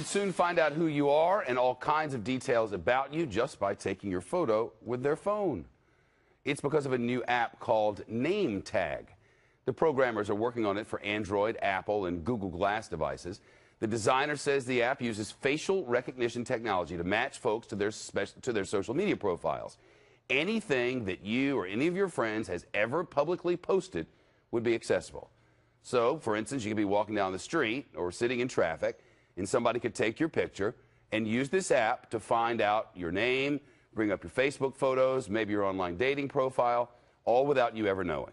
could soon find out who you are and all kinds of details about you just by taking your photo with their phone. It's because of a new app called Name Tag. The programmers are working on it for Android, Apple, and Google Glass devices. The designer says the app uses facial recognition technology to match folks to their social media profiles. Anything that you or any of your friends has ever publicly posted would be accessible. So, for instance, you could be walking down the street or sitting in traffic, and somebody could take your picture and use this app to find out your name, bring up your Facebook photos, maybe your online dating profile, all without you ever knowing.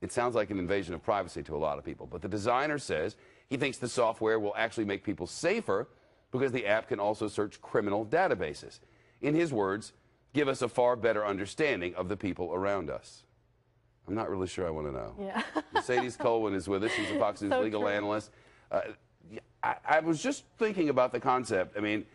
It sounds like an invasion of privacy to a lot of people, but the designer says he thinks the software will actually make people safer because the app can also search criminal databases. In his words, give us a far better understanding of the people around us. I'm not really sure I want to know. Yeah. Mercedes Colwin is with us. She's a Fox News So legal true. analyst. I was just thinking about the concept. I mean,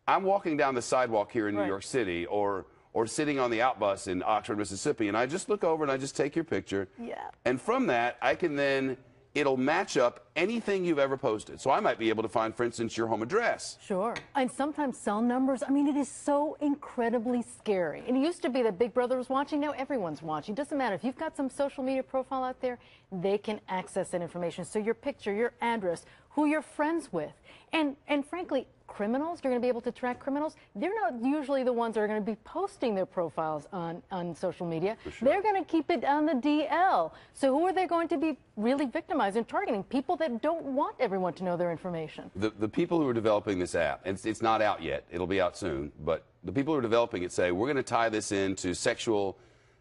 I'm walking down the sidewalk here in New York City or sitting on the outbus in Oxford, Mississippi, and I just look over and I just take your picture. Yeah. And from that, I can then, it'll match up anything you've ever posted. So I might be able to find, for instance, your home address. Sure. And sometimes cell numbers. I mean, it is so incredibly scary. It used to be that Big Brother was watching. Now everyone's watching. It doesn't matter. If you've got some social media profile out there, they can access that information. So your picture, your address, who you're friends with. And frankly, criminals, you're going to be able to track criminals. They're not usually the ones that are going to be posting their profiles on social media. Sure. They're going to keep it on the DL. So who are they going to be really victimizing and targeting? People that don't want everyone to know their information. The people who are developing this app, and it's not out yet, it'll be out soon, but the people who are developing it say, we're going to tie this into sexual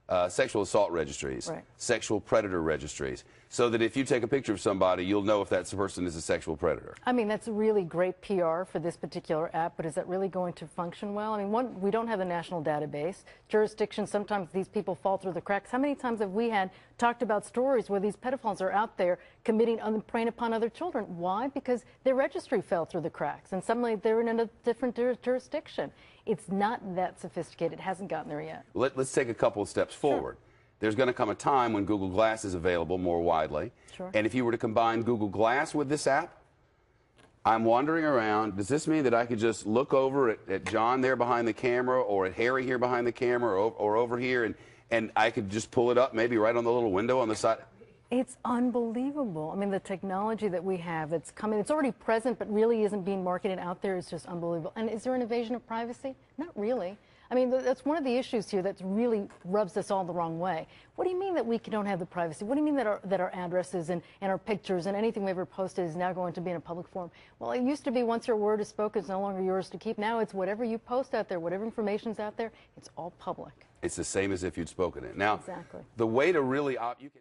assault registries, sexual predator registries, so that if you take a picture of somebody, you'll know if that person is a sexual predator. I mean, that's really great PR for this particular app, but is that really going to function well? I mean, we don't have a national database. Jurisdictions, sometimes these people fall through the cracks. How many times have we talked about stories where these pedophiles are out there committing and preying upon other children? Why? Because their registry fell through the cracks, and suddenly they're in a different jurisdiction. It's not that sophisticated. It hasn't gotten there yet. Let's take a couple of steps forward. Sure. There's going to come a time when Google Glass is available more widely. Sure. And if you were to combine Google Glass with this app, I'm wandering around. Does this mean that I could just look over at John there behind the camera, or at Harry here behind the camera, or over here, and I could just pull it up maybe right on the little window on the side? It's unbelievable. I mean, the technology that we have that's coming, it's already present, but really isn't being marketed out there. It's just unbelievable. And is there an invasion of privacy? Not really. I mean, that's one of the issues here that really rubs us all the wrong way. What do you mean that we don't have the privacy? What do you mean that our addresses and our pictures and anything we ever posted is now going to be in a public forum? Well, it used to be once your word is spoken, it's no longer yours to keep. Now it's whatever you post out there, whatever information's out there, it's all public. It's the same as if you'd spoken it. Now, exactly. The way to really you can